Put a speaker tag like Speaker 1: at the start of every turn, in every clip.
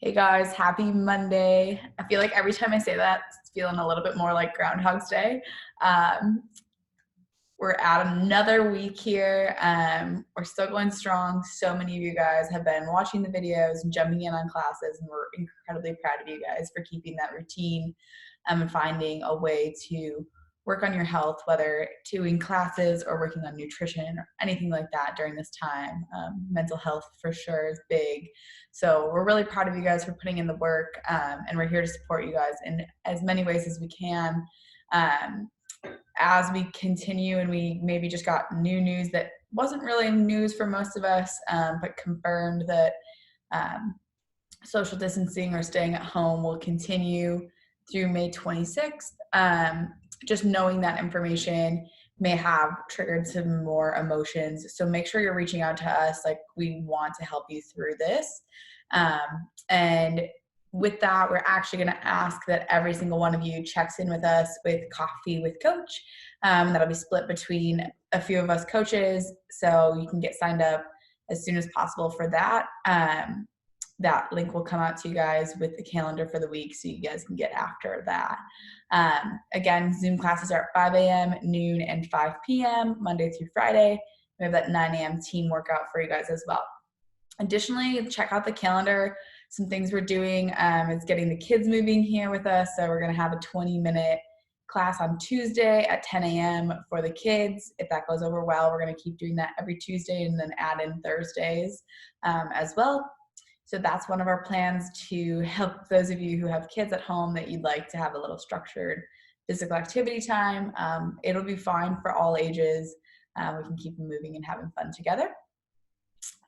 Speaker 1: Hey guys, happy Monday. I feel like every time I say that, it's feeling a little bit more like Groundhog's Day. Um, we're at another week here. We're still going strong. So many of you guys have been watching the videos and jumping in on classes, and we're incredibly proud of you guys for keeping that routine and finding a way to work on your health, whether doing classes or working on nutrition or anything like that during this time. Mental health for sure is big. So we're really proud of you guys for putting in the work, and we're here to support you guys in as many ways as we can. As we continue, and we maybe just got new news that wasn't really news for most of us, but confirmed that social distancing or staying at home will continue through May 26th. Just knowing that information may have triggered some more emotions. So make sure you're reaching out to us. Like, we want to help you through this. And with that, we're actually going to ask that every single one of you checks in with us with Coffee with Coach. That'll be split between a few of us coaches, so you can get signed up as soon as possible for that. That link will come out to you guys with the calendar for the week, so you guys can get after that. Again, Zoom classes are at 5 a.m., noon, and 5 p.m., Monday through Friday. We have that 9 a.m. team workout for you guys as well. Additionally, check out the calendar. Some things we're doing is getting the kids moving here with us. So we're going to have a 20-minute class on Tuesday at 10 a.m. for the kids. If that goes over well, we're going to keep doing that every Tuesday and then add in Thursdays as well. So that's one of our plans to help those of you who have kids at home that you'd like to have a little structured physical activity time. It'll be fine for all ages. We can keep them moving and having fun together.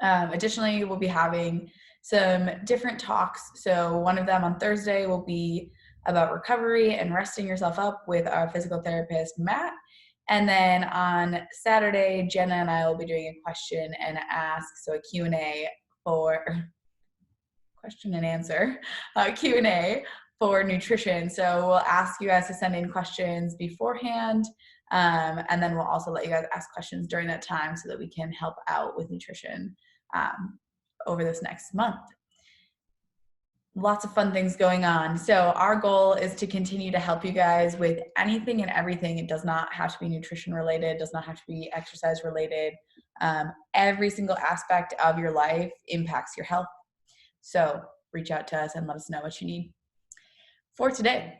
Speaker 1: Additionally, we'll be having some different talks. So one of them on Thursday will be about recovery and resting yourself up with our physical therapist, Matt. And then on Saturday, Jenna and I will be doing a question and ask, so a Q&A for question and answer, Q&A for nutrition. So we'll ask you guys to send in questions beforehand, and then we'll also let you guys ask questions during that time so that we can help out with nutrition over this next month. Lots of fun things going on. So our goal is to continue to help you guys with anything and everything. It does not have to be nutrition related, does not have to be exercise related. Every single aspect of your life impacts your health. So reach out to us and let us know what you need. For today,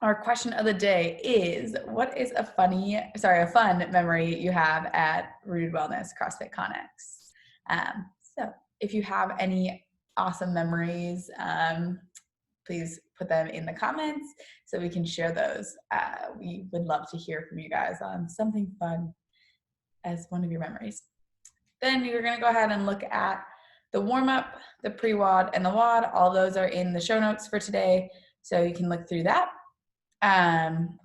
Speaker 1: our question of the day is, what is a fun memory you have at Rooted Wellness CrossFit Connex? So if you have any awesome memories, please put them in the comments so we can share those. We would love to hear from you guys on something fun as one of your memories. Then you're going to go ahead and look at the warm-up, the pre-WOD, and the WOD. All those are in the show notes for today, so you can look through that.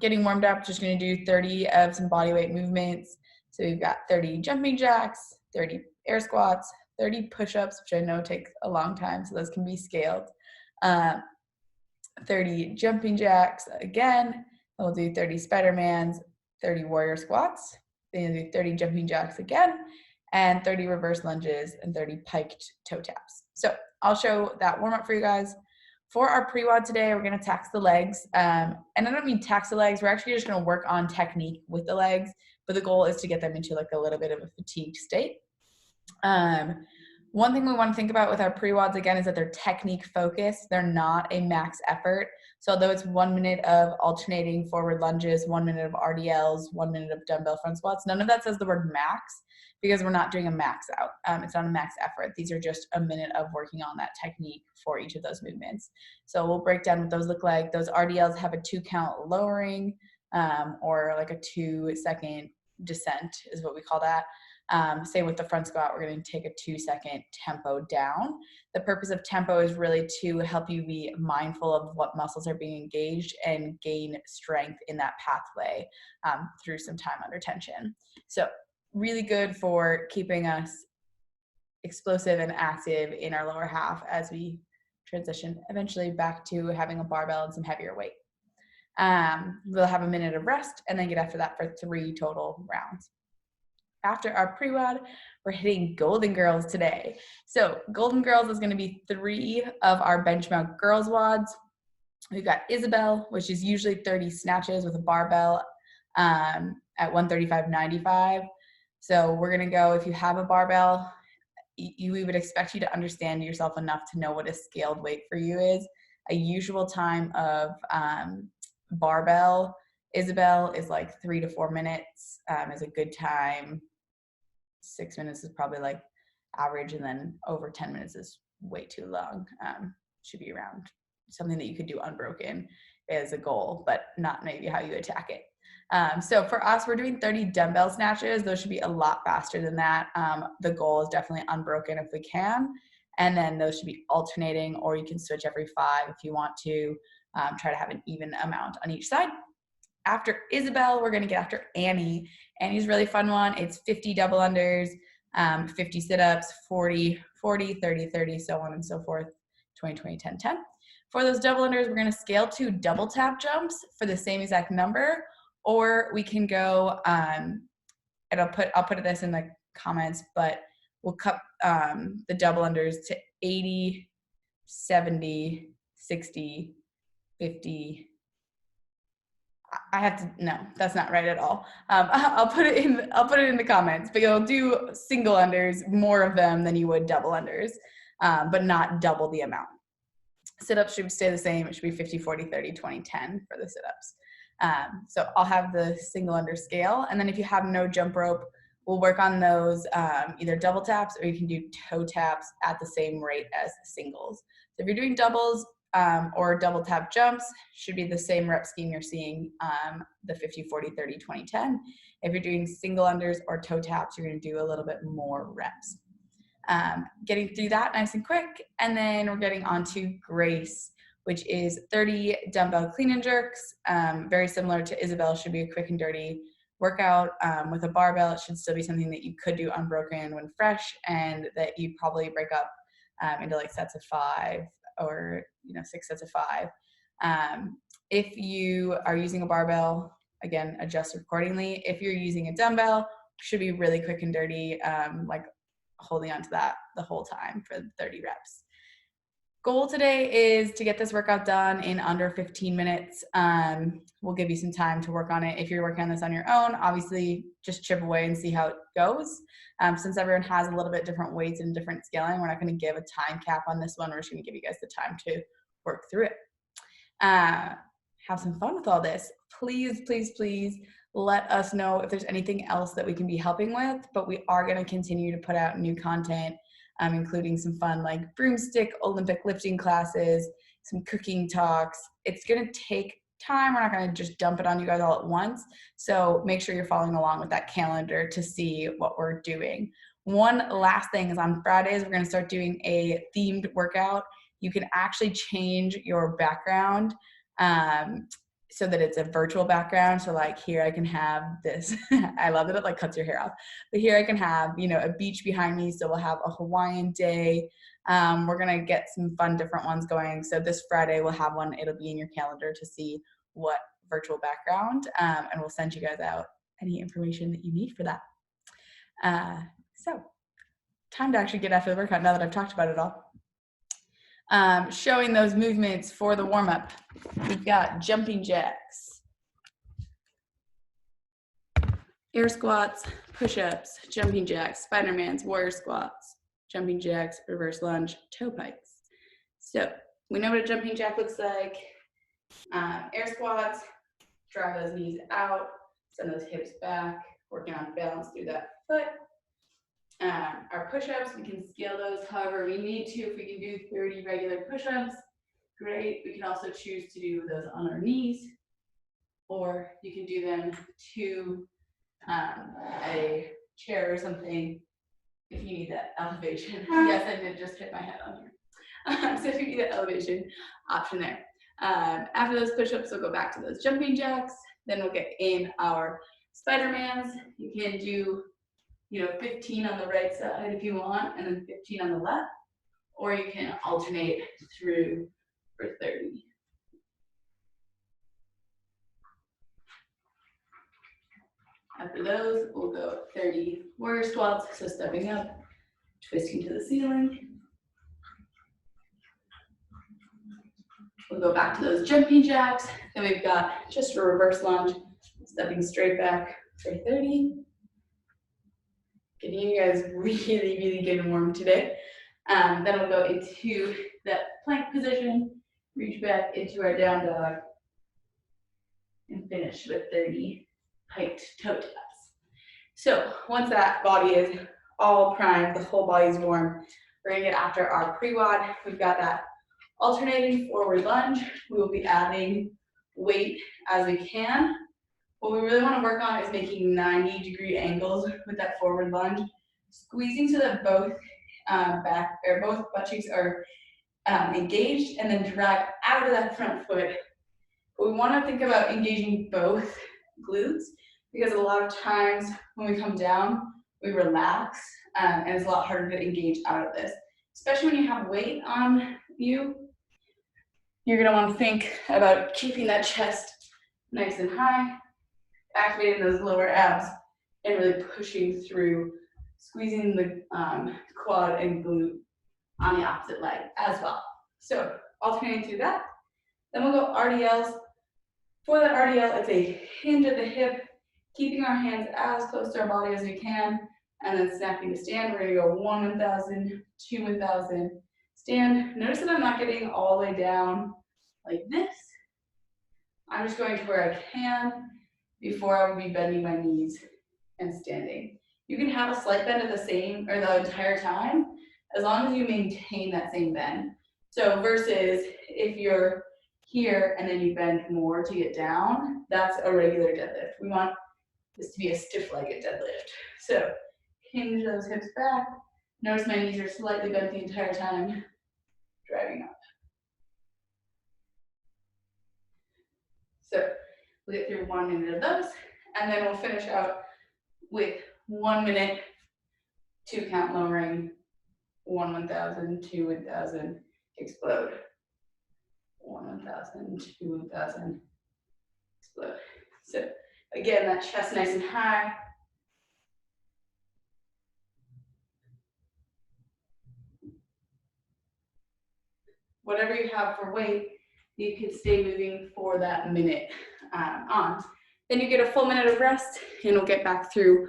Speaker 1: Getting warmed up, just going to do 30 of some body weight movements. So we've got 30 jumping jacks, 30 air squats, 30 push-ups, which I know takes a long time, so those can be scaled. 30 jumping jacks again, and we'll do 30 Spidermans, 30 warrior squats, then we'll do 30 jumping jacks again, and 30 reverse lunges, and 30 piked toe taps. So I'll show that warm up for you guys. For our pre-WOD today, we're gonna tax the legs. And I don't mean tax the legs, we're actually just gonna work on technique with the legs, but the goal is to get them into like a little bit of a fatigued state. One thing we wanna think about with our pre-WODs again is that they're technique focused. They're not a max effort. So although it's 1 minute of alternating forward lunges, 1 minute of RDLs, 1 minute of dumbbell front squats, none of that says the word max, because we're not doing a max out. It's not a max effort. These are just a minute of working on that technique for each of those movements. So we'll break down what those look like. Those RDLs have a 2 count lowering, or like a 2-second descent is what we call that. Same with the front squat, we're going to take a 2-second tempo down. The purpose of tempo is really to help you be mindful of what muscles are being engaged and gain strength in that pathway through some time under tension. So really good for keeping us explosive and active in our lower half as we transition eventually back to having a barbell and some heavier weight. We'll have a minute of rest and then get after that for 3 total rounds. after our PreWOD, we're hitting Golden Girls today. So Golden Girls is going to be 3 of our bench mount girls WODs. We've got Isabel, which is usually 30 snatches with a barbell at 135/95. So we're going to go, if you have a barbell, we would expect you to understand yourself enough to know what a scaled weight for you is. A usual time of barbell Isabel is like 3 to 4 minutes is a good time. 6 minutes is probably like average, and then over 10 minutes is way too long. Should be around something that you could do unbroken as a goal, but not maybe how you attack it. So for us, we're doing 30 dumbbell snatches. Those should be a lot faster than that. The goal is definitely unbroken if we can. And then those should be alternating, or you can switch every 5 if you want to try to have an even amount on each side. After Isabel, we're going to get after Annie. Annie's a really fun one. It's 50 double unders, 50 sit-ups, 40, 40, 30, 30, so on and so forth, 20, 20, 10, 10. For those double unders, we're going to scale to double tap jumps for the same exact number, or we can go, and I'll put this in the comments, but we'll cut the double unders to 80, 70, 60, 50. No, that's not right at all. I'll put it in the comments, but you'll do single unders, more of them than you would double unders, but not double the amount. Sit-ups should stay the same. It should be 50, 40, 30, 20, 10 for the sit-ups. So I'll have the single under scale. And then if you have no jump rope, we'll work on those either double taps, or you can do toe taps at the same rate as singles. So if you're doing doubles or double tap jumps, should be the same rep scheme you're seeing, the 50, 40, 30, 20, 10. If you're doing single unders or toe taps, you're going to do a little bit more reps. Getting through that nice and quick, and then we're getting on to Grace, which is 30 dumbbell clean and jerks. Very similar to Isabel, should be a quick and dirty workout with a barbell. It should still be something that you could do unbroken when fresh, and that you probably break up into like sets of 5, or 6 sets of 5. If you are using a barbell, again, adjust accordingly. If you're using a dumbbell, should be really quick and dirty, like holding on to that the whole time for 30 reps. Goal today is to get this workout done in under 15 minutes. We'll give you some time to work on it. If you're working on this on your own, obviously just chip away and see how it goes. Since everyone has a little bit different weights and different scaling, we're not going to give a time cap on this one. We're just going to give you guys the time to work through it. Have some fun with all this. Please, please, please let us know if there's anything else that we can be helping with, but we are going to continue to put out new content, including some fun like broomstick Olympic lifting classes, some cooking talks. It's going to take time. We're not going to just dump it on you guys all at once. So make sure you're following along with that calendar to see what we're doing. One last thing is on Fridays, we're going to start doing a themed workout. You can actually change your background so that it's a virtual background. So like here I can have this, I love that it like cuts your hair off, but here I can have, a beach behind me. So we'll have a Hawaiian day. We're going to get some fun different ones going. So this Friday we'll have one, it'll be in your calendar to see what virtual background, and we'll send you guys out any information that you need for that. So time to actually get after the workout now that I've talked about it all. Showing those movements for the warm-up. We've got jumping jacks, air squats, push-ups, jumping jacks, Spidermans, warrior squats, jumping jacks, reverse lunge, toe pikes. So we know what a jumping jack looks like. Air squats, drive those knees out, send those hips back, working on balance through that foot. Our push-ups, we can scale those however we need to. If we can do 30 regular push-ups, great. We can also choose to do those on our knees, or you can do them to a chair or something if you need that elevation. Yes, I did just hit my head on here. So if you need that elevation, option there. After those push-ups, we'll go back to those jumping jacks. Then we'll get in our Spidermans. You can do 15 on the right side if you want, and then 15 on the left, or you can alternate through for 30. After those, we'll go 30 warrior squats, so stepping up, twisting to the ceiling. We'll go back to those jumping jacks. Then we've got just a reverse lunge, stepping straight back for 30. Getting you guys really, really good and warm today. Then we'll go into that plank position, reach back into our down dog, and finish with 30 piked toe taps. So once that body is all primed, the whole body is warm, we're gonna get after our PreWOD. We've got that alternating forward lunge. We will be adding weight as we can. What we really want to work on is making 90-degree angles with that forward lunge, squeezing so that both both butt cheeks are engaged, and then drag out of that front foot. But we want to think about engaging both glutes, because a lot of times when we come down, we relax, and it's a lot harder to engage out of this. Especially when you have weight on you, you're going to want to think about keeping that chest nice and high, activating those lower abs, and really pushing through, squeezing the quad and glute on the opposite leg as well. So alternating through that. Then we'll go RDLs. For that RDL, it's a hinge at the hip, keeping our hands as close to our body as we can, and then snapping to stand. We're gonna go 1 1000, 2 1000, stand. Notice that I'm not getting all the way down like this. I'm just going to where I can before I would be bending my knees and standing. You can have a slight bend at the same or the entire time, as long as you maintain that same bend. So versus if you're here and then you bend more to get down, that's a regular deadlift. We want this to be a stiff-legged deadlift. So hinge those hips back. Notice my knees are slightly bent the entire time, driving up. So we'll get through 1 minute of those, and then we'll finish out with 1 minute, 2 count lowering, 1 1000, 2 1000, explode. 1 1000, 2 1000, explode. So again, that chest nice and high. Whatever you have for weight, you can stay moving for that minute on. Then you get a full minute of rest, and we'll get back through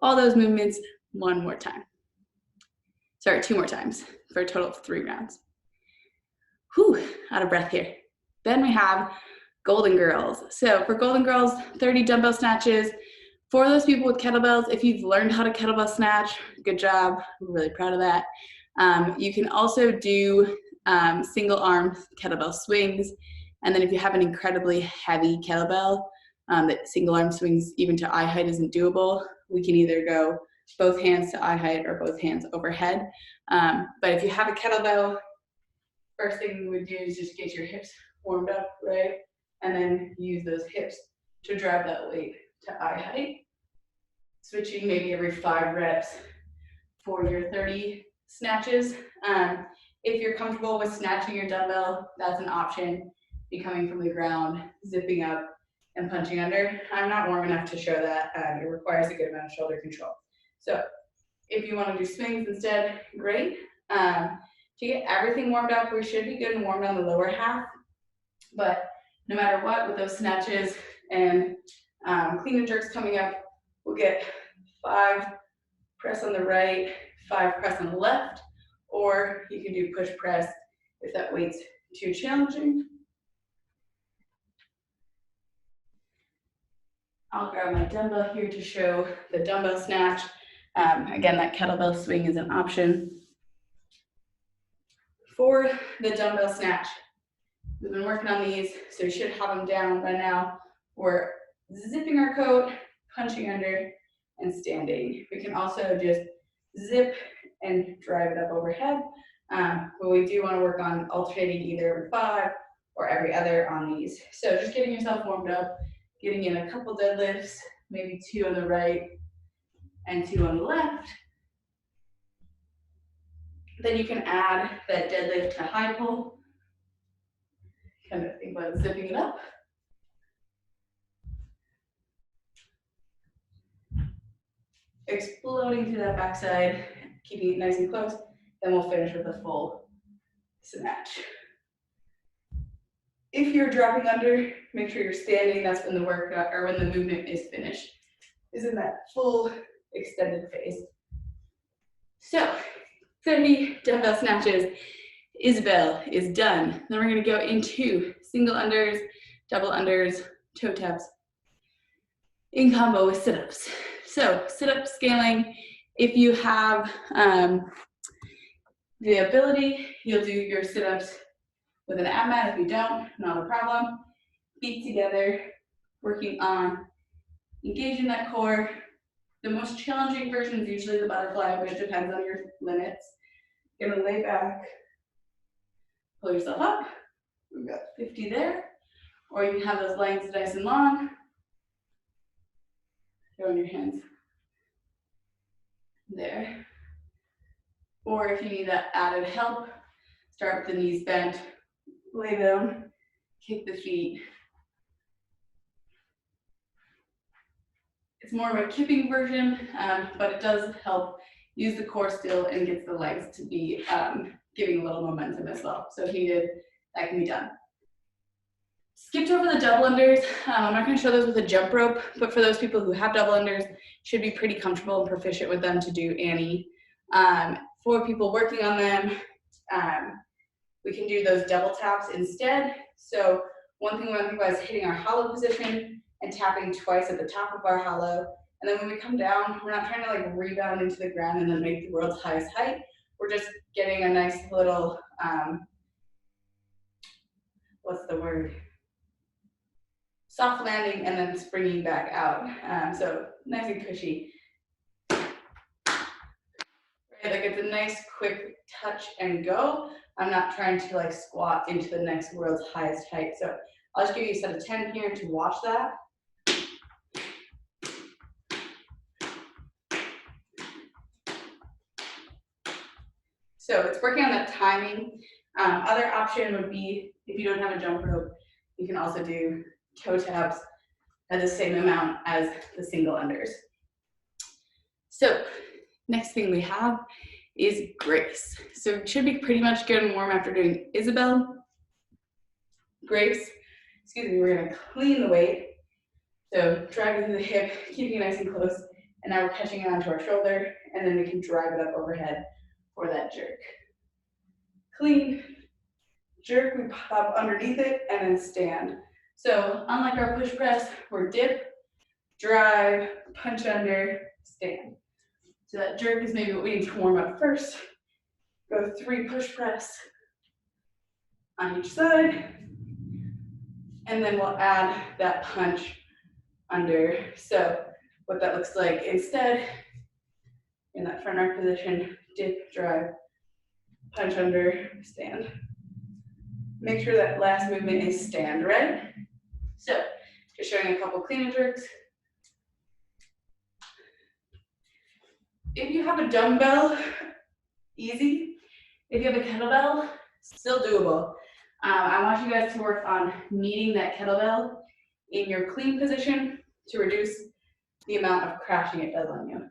Speaker 1: all those movements 1 more time. Sorry, 2 more times for a total of 3 rounds. Whew, out of breath here. Then we have Golden Girls. So for Golden Girls, 30 dumbbell snatches. For those people with kettlebells, if you've learned how to kettlebell snatch, good job. I'm really proud of that. You can also do single arm kettlebell swings. And then if you have an incredibly heavy kettlebell, that single arm swings even to eye height isn't doable, we can either go both hands to eye height or both hands overhead. But if you have a kettlebell, first thing we would do is just get your hips warmed up, right? And then use those hips to drive that weight to eye height. Switching maybe every 5 reps for your 30 snatches. If you're comfortable with snatching your dumbbell, that's an option. Be coming from the ground, zipping up, and punching under. I'm not warm enough to show that. It requires a good amount of shoulder control. So if you want to do swings instead, great. To get everything warmed up, we should be good and warmed on the lower half. But no matter what, with those snatches and clean and jerks coming up, we'll get 5 press on the right, 5 press on the left, or you can do push press if that weight's too challenging. I'll grab my dumbbell here to show the dumbbell snatch. Again, that kettlebell swing is an option. For the dumbbell snatch, we've been working on these, so you should have them down by now. We're zipping our coat, punching under, and standing. We can also just zip and drive it up overhead, but we do want to work on alternating either every 5 or every other on these. So just getting yourself warmed up, getting in a couple deadlifts, maybe 2 on the right and 2 on the left. Then you can add that deadlift to high pull. Kind of think about zipping it up. exploding through that backside, keeping it nice and close. Then we'll finish with a full snatch. If you're dropping under, make sure you're standing. That's when the workout or when the movement is finished, is in that full extended phase. So 30 dumbbell snatches. Isabel is done. Then we're going to go into single unders, double unders, toe taps in combo with sit-ups. So sit-up scaling, if you have the ability, you'll do your sit-ups with an ab mat. If you don't, not a problem. Feet together, working on engaging that core. The most challenging version is usually the butterfly, but it depends on your limits. You're gonna lay back, pull yourself up. We've got 50 there. Or you can have those legs nice and long. Throw in your hands there. Or if you need that added help, start with the knees bent, lay down, kick the feet. It's more of a kipping version, but it does help use the core still and gets the legs to be giving a little momentum as well. So if needed, that can be done. Skipped over the double unders. I'm not going to show those with a jump rope, but for those people who have double unders, should be pretty comfortable and proficient with them to do Annie. For people working on them, we can do those double taps instead. So one thing we want to think about is hitting our hollow position and tapping twice at the top of our hollow. And then when we come down, we're not trying to like rebound into the ground and then make the world's highest height. We're just getting a nice little, what's the word? Soft landing and then springing back out. So nice and cushy. Right, like it's a nice quick touch and go. I'm not trying to like squat into the next world's highest height. So I'll just give you a set of 10 here to watch that. So it's working on that timing. Other option would be, if you don't have a jump rope, you can also do toe taps at the same amount as the single unders. So next thing we have is Grace. So it should be pretty much good and warm after doing Isabel. Grace, excuse me, we're gonna clean the weight. So drag it to the hip, keeping it nice and close. And now we're catching it onto our shoulder, and then we can drive it up overhead for that jerk. Clean, jerk, we pop underneath it, and then stand. So unlike our push press, we're dip, drive, punch under, stand. So that jerk is maybe what we need to warm up first. Go 3 push press on each side. And then we'll add that punch under. So what that looks like instead, in that front arc position, dip, drive, punch under, stand. Make sure that last movement is stand, right? So just showing a couple clean and jerks. If you have a dumbbell, easy. If you have a kettlebell, still doable. I want you guys to work on meeting that kettlebell in your clean position to reduce the amount of crashing it does on you.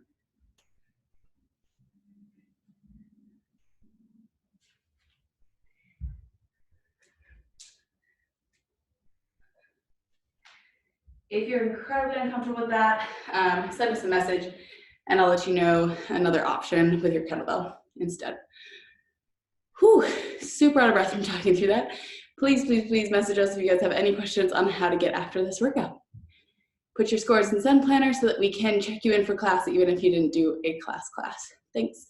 Speaker 1: If you're incredibly uncomfortable with that, send us a message and I'll let you know another option with your kettlebell instead. Whew, super out of breath from talking through that. Please, please, please message us if you guys have any questions on how to get after this workout. Put your scores in Zen Planner so that we can check you in for class even if you didn't do a class. Thanks.